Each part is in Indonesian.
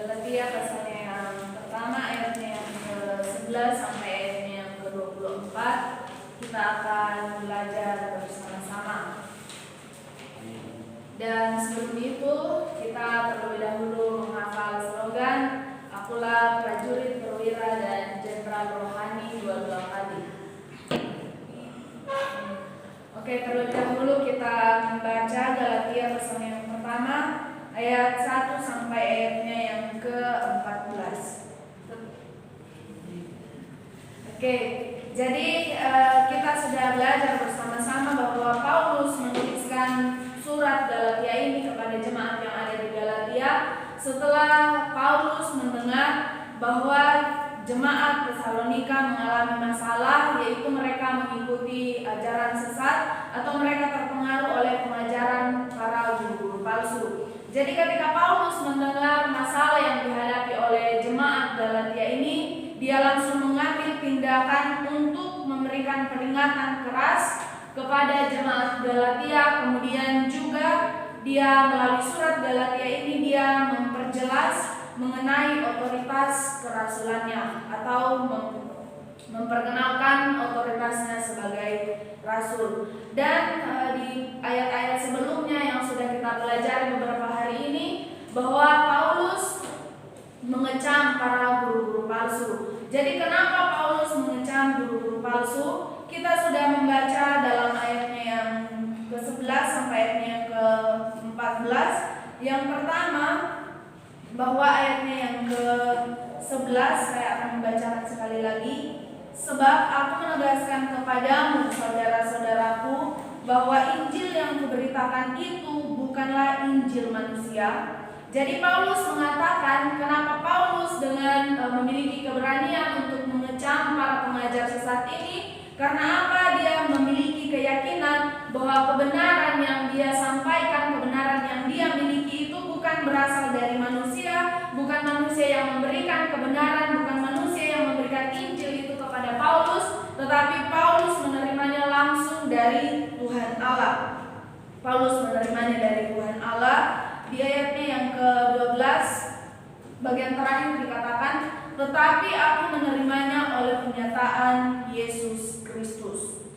Galatia pasalnya yang pertama ayatnya yang ke-11 sampai ayatnya yang ke-24. Kita akan belajar bersama-sama. Dan sebelum itu kita terlebih dahulu menghafal slogan Akulah prajurit perwira dan jenderal rohani 22 kali. Oke, terlebih dahulu kita membaca Galatia pasal yang pertama ayat 1 sampai ayatnya yang ke-14. Oke, jadi kita sudah belajar bersama-sama bahwa Paulus menuliskan surat Galatia ini kepada jemaat yang ada di Galatia setelah Paulus mendengar bahwa jemaat Tesalonika mengalami masalah, yaitu mereka mengikuti ajaran sesat atau mereka terpengaruh oleh pengajaran para guru-guru palsu. Jadi ketika Paulus mendengar masalah yang dihadapi oleh jemaat Galatia ini, dia langsung mengambil tindakan untuk memberikan peringatan keras kepada jemaat Galatia. Kemudian juga dia melalui surat Galatia ini dia memperjelas mengenai otoritas kerasulannya atau memperkenalkan otoritasnya sebagai rasul. Dan di ayat-ayat sebelumnya yang sudah kita pelajari beberapa hari ini bahwa Paulus mengecam para guru-guru palsu. Jadi kenapa Paulus mengecam guru-guru palsu? Kita sudah membaca dalam ayatnya yang ke-11 sampai ayatnya yang ke-14. Yang pertama, bahwa ayatnya yang ke-11 saya akan membacakan sekali lagi. Sebab aku menegaskan kepadamu saudara-saudaraku bahwa Injil yang kuberitakan itu bukanlah Injil manusia. Jadi Paulus mengatakan kenapa Paulus dengan memiliki keberanian untuk mengecam para pengajar sesat ini. Karena apa? Dia memiliki keyakinan bahwa kebenaran yang dia sampaikan, kebenaran yang dia miliki itu bukan berasal dari manusia, bukan manusia yang memberikan kebenaran, bukan manusia yang memberikan Injil itu kepada Paulus, tetapi Paulus menerimanya langsung dari Tuhan Allah. Paulus menerimanya dari Tuhan Allah. Di ayatnya yang ke-12 bagian terakhir dikatakan, tetapi aku menerimanya oleh penyataan Yesus Kristus.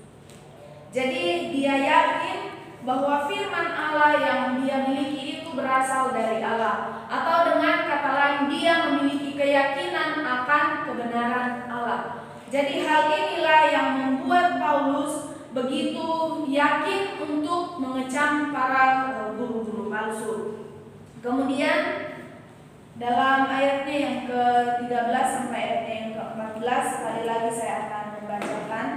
Jadi dia yakin bahwa firman Allah yang dia miliki itu berasal dari Allah, atau dengan kata lain dia memiliki keyakinan akan kebenaran Allah. Jadi hal inilah yang membuat Paulus begitu yakin untuk mengecam para guru-guru palsu. Kemudian dalam ayatnya yang ke-13 sampai ayatnya yang ke-14 sekali lagi saya akan membacakan.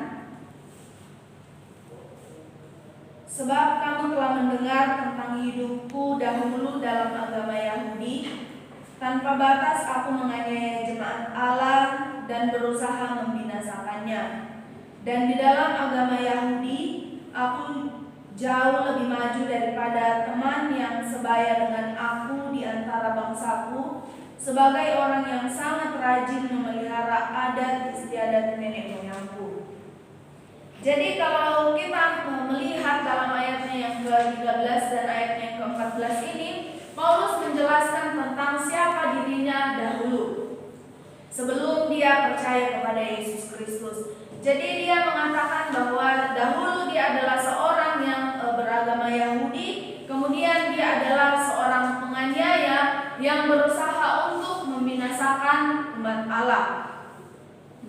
Sebab kamu telah mendengar tentang hidupku dahulu dalam agama Yahudi. Tanpa batas aku menganiaya jemaat Allah dan berusaha membinasakannya. Dan di dalam agama Yahudi aku jauh lebih maju daripada teman yang sebaya dengan aku di antara bangsaku, sebagai orang yang sangat rajin memelihara adat istiadat nenek moyangku. Jadi kalau kita melihat dalam ayatnya yang ke-13 dan ayatnya yang ke-14 ini, Paulus menjelaskan tentang siapa dirinya dahulu sebelum dia percaya kepada Yesus Kristus. Jadi dia mengatakan bahwa dahulu dia adalah seorang yang beragama Yahudi, kemudian dia adalah seorang penganiaya yang berusaha untuk membinasakan umat Allah.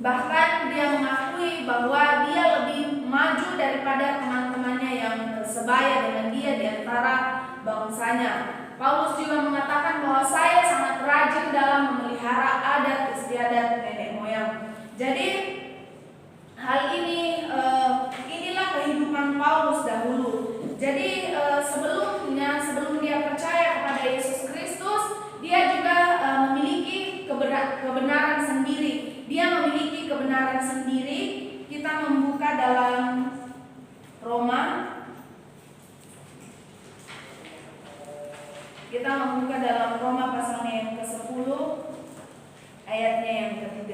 Bahkan dia mengakui bahwa dia lebih maju daripada teman-temannya yang sebaya dengan dia di antara bangsanya. Paulus juga mengatakan bahwa saya sangat rajin dalam memelihara adat istiadat nenek moyang. Jadi hal ini inilah kehidupan Paulus dahulu. Jadi sebelum dia percaya kepada Yesus Kristus, dia juga memiliki kebenaran sendiri. Dia memiliki kebenaran sendiri. Kita membuka dalam Roma. Kita membuka dalam Roma pasalnya yang ke-10 ayatnya yang ke-3.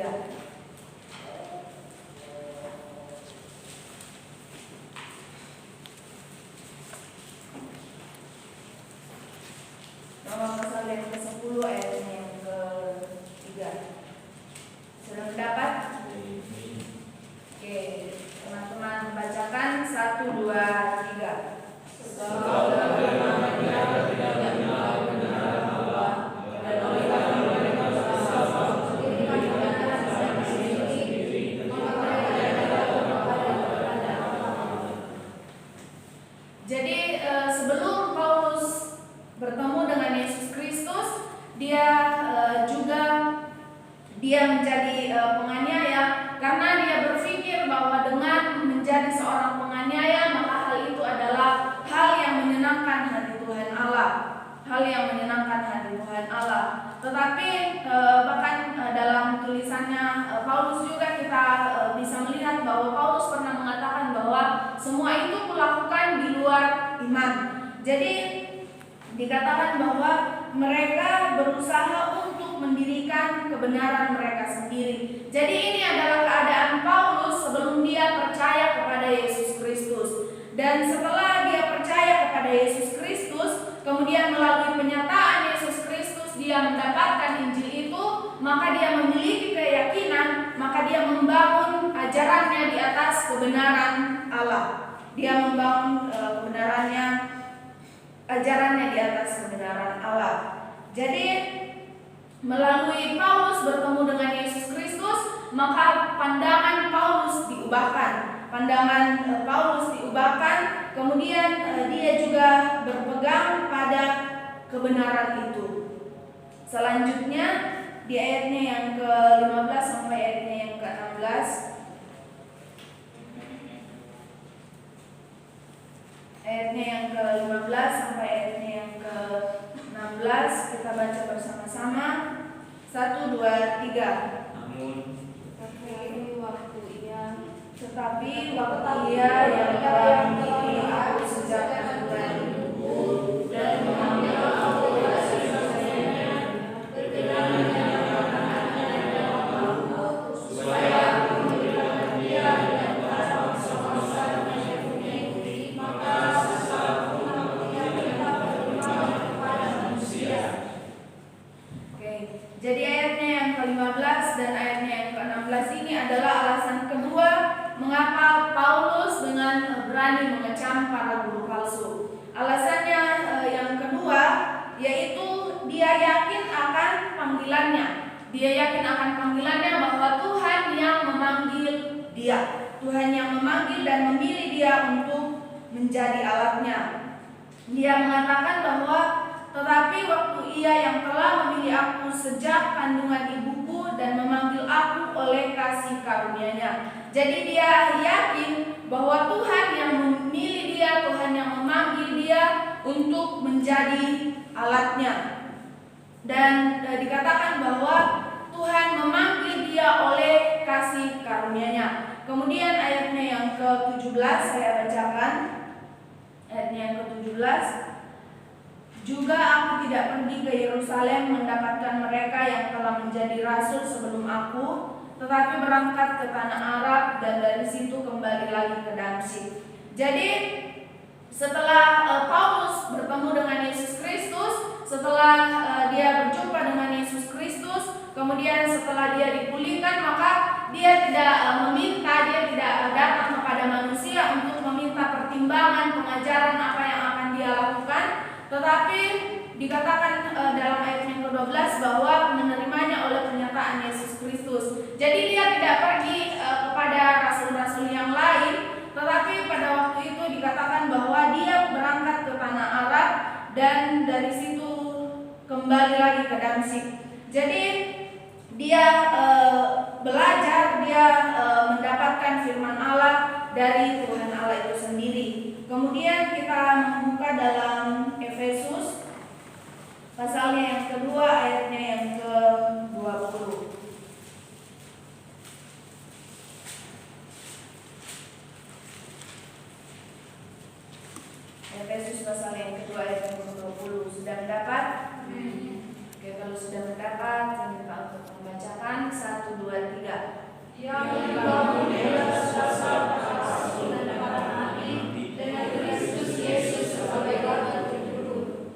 Roma pasal yang ke-10 ayatnya yang ke 1, 2, 3. Jadi sebelum Paulus bertemu dengan Yesus Kristus, dia menjadi penganiaya karena dia berpikir bahwa dengan menjadi seorang penganiaya maka hal itu adalah hal yang menyenangkan hati Tuhan Allah. Tetapi bahkan dalam tulisannya Paulus juga kita bisa melihat bahwa Paulus pernah mengatakan bahwa semua itu kulakukan di luar iman. Jadi dikatakan bahwa mereka berusaha untuk mendirikan kebenaran mereka sendiri. Jadi ini adalah keadaan Paulus sebelum dia percaya kepada Yesus Kristus. Dan setelah dia percaya kepada Yesus Kristus, kemudian melalui penyataan Yesus Kristus dia mendapatkan Injil itu, maka dia memiliki keyakinan, maka dia membangun ajarannya di atas kebenaran Allah. Dia membangun ajarannya di atas kebenaran Allah. Jadi melalui Paulus bertemu dengan Yesus Kristus, maka pandangan Paulus diubahkan. Kemudian dia juga berpegang pada kebenaran itu. Selanjutnya di ayatnya yang ke-15 sampai ayatnya yang ke-16. Ayatnya yang ke-15 sampai ayatnya yang ke-16 kita baca bersama-sama. 1, 2, 3. Tetapi waktu ia yang telah memilih aku sejak kandungan ibuku dan mengambil aku dari sisa-sisanya, berkenannya supaya aku memberikan dia dan bangsa-bangsa yang mengikuti, maka sesaat pun aku tidak dapat beriman kepada manusia. Oke, jadi ayatnya yang ke-15 dan ayatnya yang ke-16 ini adalah alasan kedua mengapa Paulus dengan berani mengecam para guru palsu. Alasannya yang kedua yaitu dia yakin akan panggilannya. Bahwa Tuhan yang memanggil dia. Tuhan yang memanggil dan memilih dia untuk menjadi alatnya. Dia mengatakan bahwa tetapi waktu ia yang telah memilih aku sejak kandungan ibuku dan memanggil aku oleh kasih karunia-Nya. Jadi dia yakin bahwa Tuhan yang memilih dia, Tuhan yang memanggil dia untuk menjadi alatnya. Dan dikatakan bahwa Tuhan memanggil dia oleh kasih karunia-Nya. Kemudian ayatnya yang ke-17 saya bacakan. Ayatnya yang ke-17. Juga aku tidak pergi ke Yerusalem mendapatkan mereka yang telah menjadi rasul sebelum aku, tetapi berangkat ke tanah Arab dan dari situ kembali lagi ke Damsyik. Jadi setelah Paulus bertemu dengan Yesus Kristus, setelah dia berjumpa dengan Yesus Kristus, kemudian setelah dia dipulihkan, maka dia tidak datang kepada manusia untuk meminta pertimbangan pengajaran apa yang akan dia lakukan, tetapi dikatakan dalam ayat yang ke-12 bahwa menerimanya oleh pernyataan Yesus Kristus. Jadi dia tidak pergi kepada rasul-rasul yang lain, tetapi pada waktu itu dikatakan bahwa dia berangkat ke tanah Arab dan dari situ kembali lagi ke Damsyik. Jadi dia belajar, dia mendapatkan firman Allah dari Tuhan Allah itu sendiri. Kemudian kita membuka dalam Efesus pasalnya yang kedua, ayatnya yang ke-20. Efesus pasal yang kedua ayat yang ke-20. Sudah mendapat? Oke, kalau sudah mendapat, saya minta untuk membacakan 1, 2, 3. Yang dibangun di atas dasar kesaksian dan hati dengan Kristus Yesus sebagai garda terjuru.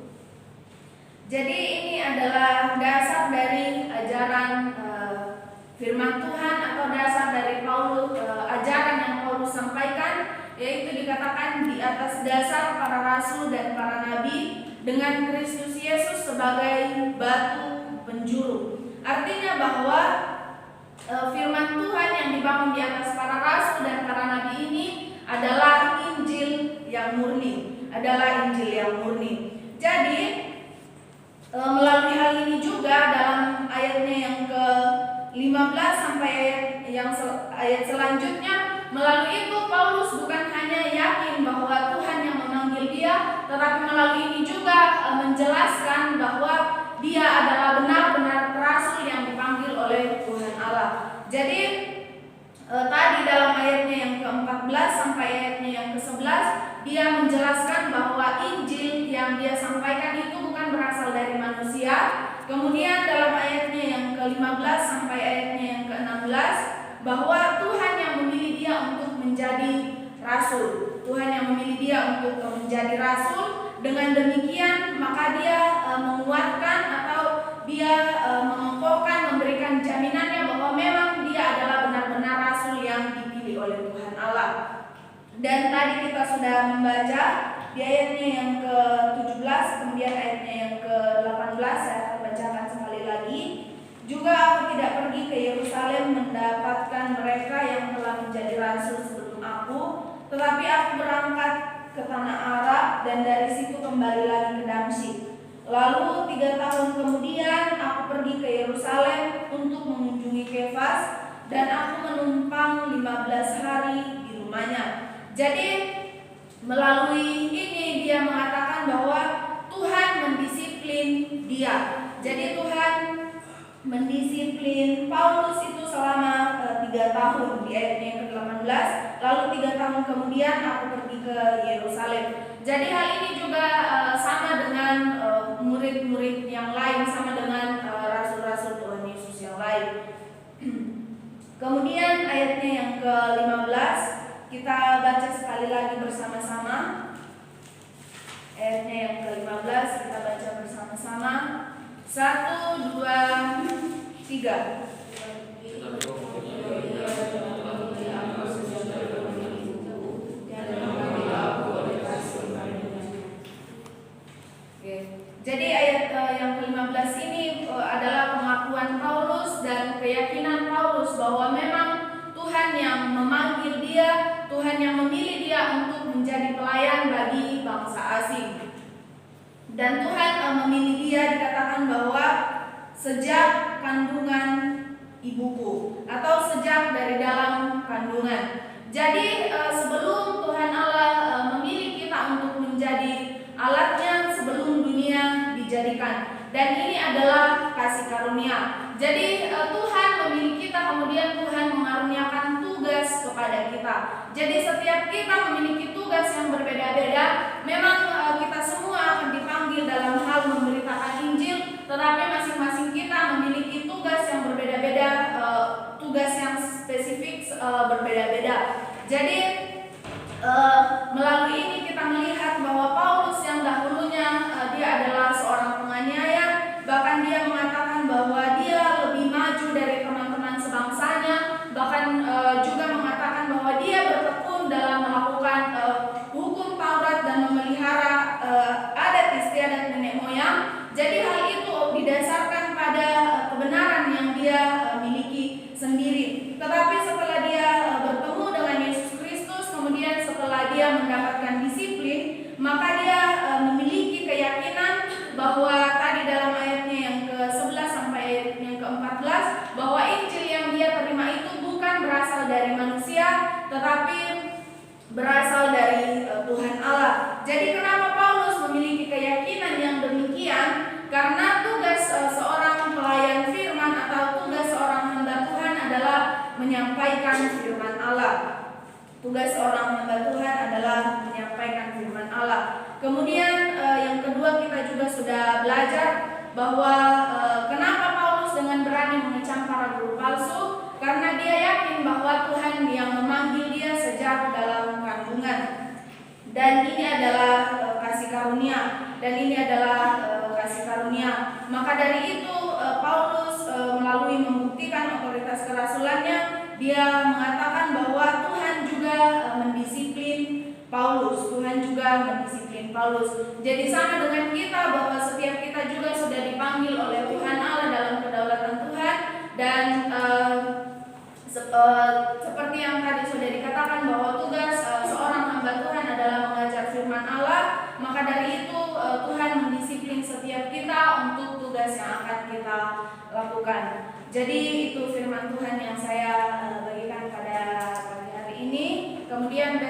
Jadi ini adalah dasar dari yaitu dikatakan di atas dasar para rasul dan para nabi dengan Kristus Yesus sebagai batu penjuru. Artinya bahwa firman Tuhan yang dibangun di atas para rasul dan para nabi ini adalah Injil yang murni, Jadi melalui hal ini juga dalam ayatnya yang ke-15 sampai ayat selanjutnya, melalui itu Paulus bukan hanya yakin bahwa Tuhan yang memanggil dia, tetapi melalui ini juga menjelaskan bahwa dia adalah benar-benar rasul yang dipanggil oleh Tuhan Allah. Jadi tadi dalam ayatnya yang ke-14 sampai ayatnya yang ke-11 dia menjelaskan bahwa Injil yang dia sampaikan itu bukan berasal dari manusia. Kemudian dalam ayatnya yang ke-15 sampai ayatnya yang ke-16 bahwa Tuhan yang memilih dia untuk menjadi rasul. Dengan demikian maka dia menguatkan atau dia mengokohkan, memberikan jaminannya bahwa memang dia adalah benar-benar rasul yang dipilih oleh Tuhan Allah. Dan tadi kita sudah membaca di ayatnya yang ke-17, kemudian ayatnya yang ke-18, saya akan bacakan sekali lagi. Juga aku tidak pergi ke Yerusalem mendapatkan mereka yang telah menjadi rasul sebelum aku, tetapi aku berangkat ke tanah Arab dan dari situ kembali lagi ke Damsyik. Lalu 3 tahun kemudian aku pergi ke Yerusalem untuk mengunjungi Kefas dan aku menumpang 15 hari di rumahnya. Jadi melalui ini dia mengatakan bahwa Tuhan mendisiplin dia. Jadi Tuhan mendisiplin Paulus itu selama 3 tahun di ayatnya yang ke-18. Lalu 3 tahun kemudian aku pergi ke Yerusalem. Jadi hal ini juga sama dengan murid-murid yang lain, sama dengan rasul-rasul Tuhan Yesus yang lain. Kemudian ayatnya yang ke-15 kita baca sekali lagi bersama-sama. Ayatnya yang ke-15 kita baca bersama-sama. 1, 2, 3. Jadi ayat yang ke-15 ini adalah pengakuan Paulus dan keyakinan Paulus bahwa memang Tuhan yang memanggil dia, Tuhan yang memilih dia untuk menjadi pelayan bagi bangsa asing. Dan Tuhan memilih dia dikatakan bahwa sejak kandungan ibuku atau sejak dari dalam kandungan. Jadi sebelum Tuhan Allah memilih kita untuk menjadi alatnya, sebelum dunia dijadikan, dan ini adalah kasih karunia. Jadi Tuhan memilih kita, kemudian Tuhan mengaruniakan tugas kepada kita. Jadi setiap kita memiliki tugas yang berbeda-beda. Memang kita semua akan dipanggil dalam hal memberitakan Injil, tetapi masing-masing kita memiliki tugas yang berbeda-beda, tugas yang spesifik berbeda-beda. Jadi melalui ini kita melihat bahwa Paulus yang dahulunya dia adalah seorang penganiaya, bahkan dia mengatakan bahwa dia lebih maju dari teman-teman sebangsanya, bahkan juga mengatakan bahwa dia bertekun dalam melakukan hukum Taurat dan memelihara adat istiadat nenek moyang. Jadi hal itu didasarkan pada kebenaran yang dia miliki sendiri. Tetapi setelah dia bertemu dengan Yesus Kristus, kemudian setelah dia mendapatkan disiplin, maka dia memiliki keyakinan bahwa tadi dalam ayatnya yang ke-11 sampai ayat yang ke-14 bahwa Injil yang dia terima itu bukan berasal dari manusia, tetapi berasal dari Tuhan Allah. Jadi kenapa Paulus memiliki keyakinan yang demikian? Karena tugas seorang pelayan firman atau tugas seorang hamba Tuhan adalah menyampaikan firman Allah. Tugas seorang hamba Tuhan adalah menyampaikan firman Allah. Kemudian yang kedua kita juga sudah belajar bahwa kenapa Paulus dengan berani mengecam para guru palsu? Karena dia yakin bahwa Tuhan yang memanggil dia sejak dalam kandungan. Dan ini adalah kasih karunia. Maka dari itu Paulus melalui membuktikan otoritas kerasulannya, dia mengatakan bahwa Tuhan juga mendisiplin Paulus, Tuhan juga mendisiplin Paulus. Jadi sama dengan kita, bahwa setiap kita juga sudah dipanggil oleh Tuhan Allah dalam kedaulatan Tuhan. Dan seperti yang tadi sudah dikatakan, bahwa tugas seorang hamba Tuhan adalah mengajar firman Allah. Maka dari itu Tuhan mendisiplin setiap kita untuk tugas yang akan kita lakukan. Jadi itu firman Tuhan yang saya bagikan pada pagi hari ini. Kemudian